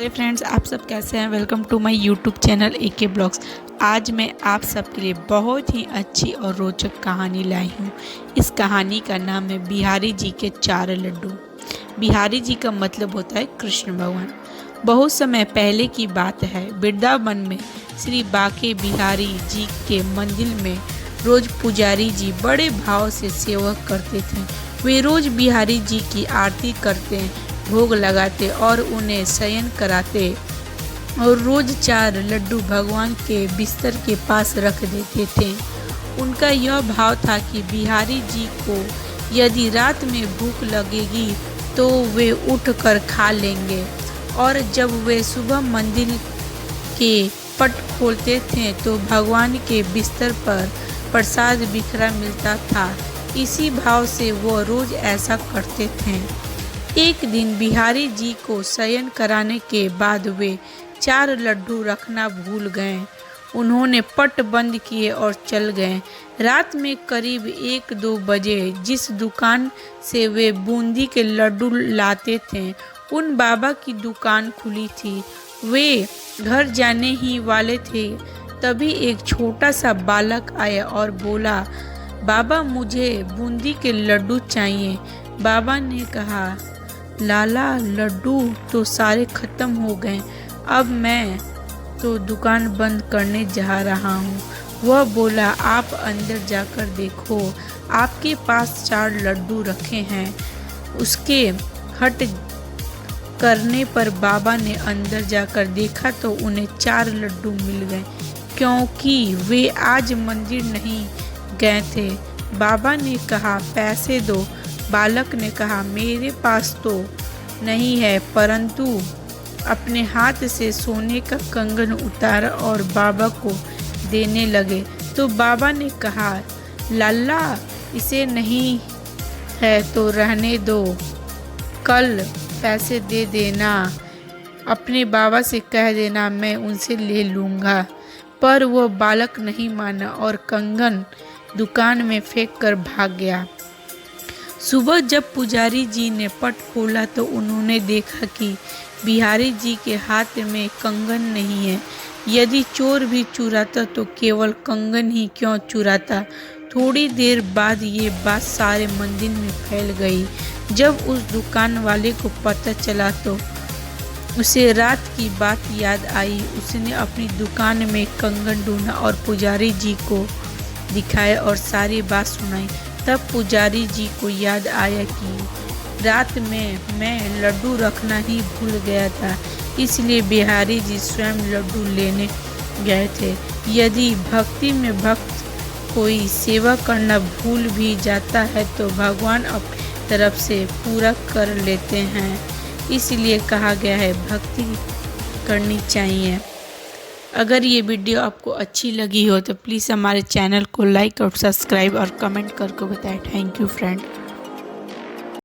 Hi friends, आप सब कैसे हैं। Welcome to my YouTube channel AK blogs. आज मैं आप सबके लिए बहुत ही अच्छी और रोचक कहानी लाई हूँ। इस कहानी का नाम है बिहारी जी के 4 लड्डू। बिहारी जी का मतलब होता है कृष्ण भगवान। बहुत समय पहले की बात है, वृंदावन में श्री बाके बिहारी जी के मंदिर में रोज पुजारी जी बड़े भाव से सेवा करते थे। वे रोज बिहारी जी की आरती करते, भोग लगाते और उन्हें शयन कराते और रोज 4 लड्डू भगवान के बिस्तर के पास रख देते थे। उनका यह भाव था कि बिहारी जी को यदि रात में भूख लगेगी तो वे उठकर खा लेंगे, और जब वे सुबह मंदिर के पट खोलते थे तो भगवान के बिस्तर पर प्रसाद बिखरा मिलता था। इसी भाव से वो रोज ऐसा करते थे। एक दिन बिहारी जी को शयन कराने के बाद वे 4 लड्डू रखना भूल गए। उन्होंने पट बंद किए और चल गए। रात में करीब 1-2 बजे जिस दुकान से वे बूंदी के लड्डू लाते थे, उन बाबा की दुकान खुली थी। वे घर जाने ही वाले थे, तभी एक छोटा सा बालक आया और बोला, बाबा मुझे बूंदी के लड्डू चाहिए। बाबा ने कहा, लाला लड्डू तो सारे ख़त्म हो गए, अब मैं तो दुकान बंद करने जा रहा हूँ। वह बोला, आप अंदर जाकर देखो, आपके पास 4 लड्डू रखे हैं। उसके हट करने पर बाबा ने अंदर जाकर देखा तो उन्हें 4 लड्डू मिल गए, क्योंकि वे आज मंदिर नहीं गए थे। बाबा ने कहा, पैसे दो। बालक ने कहा, मेरे पास तो नहीं है, परंतु अपने हाथ से सोने का कंगन उतारा और बाबा को देने लगे। तो बाबा ने कहा, लाला इसे नहीं है तो रहने दो, कल पैसे दे देना। अपने बाबा से कह देना मैं उनसे ले लूँगा। पर वह बालक नहीं माना और कंगन दुकान में फेंक कर भाग गया। सुबह जब पुजारी जी ने पट खोला तो उन्होंने देखा कि बिहारी जी के हाथ में कंगन नहीं है। यदि चोर भी चुराता तो केवल कंगन ही क्यों चुराता। थोड़ी देर बाद ये बात सारे मंदिर में फैल गई। जब उस दुकान वाले को पता चला तो उसे रात की बात याद आई। उसने अपनी दुकान में कंगन ढूंढा और पुजारी जी को दिखाया और सारी बात सुनाई। तब पुजारी जी को याद आया कि रात में मैं लड्डू रखना ही भूल गया था, इसलिए बिहारी जी स्वयं लड्डू लेने गए थे। यदि भक्ति में भक्त कोई सेवा करना भूल भी जाता है तो भगवान अपनी तरफ से पूरा कर लेते हैं। इसलिए कहा गया है, भक्ति करनी चाहिए। अगर ये वीडियो आपको अच्छी लगी हो तो प्लीज़ हमारे चैनल को लाइक और सब्सक्राइब और कमेंट करके बताएं। Thank you friend.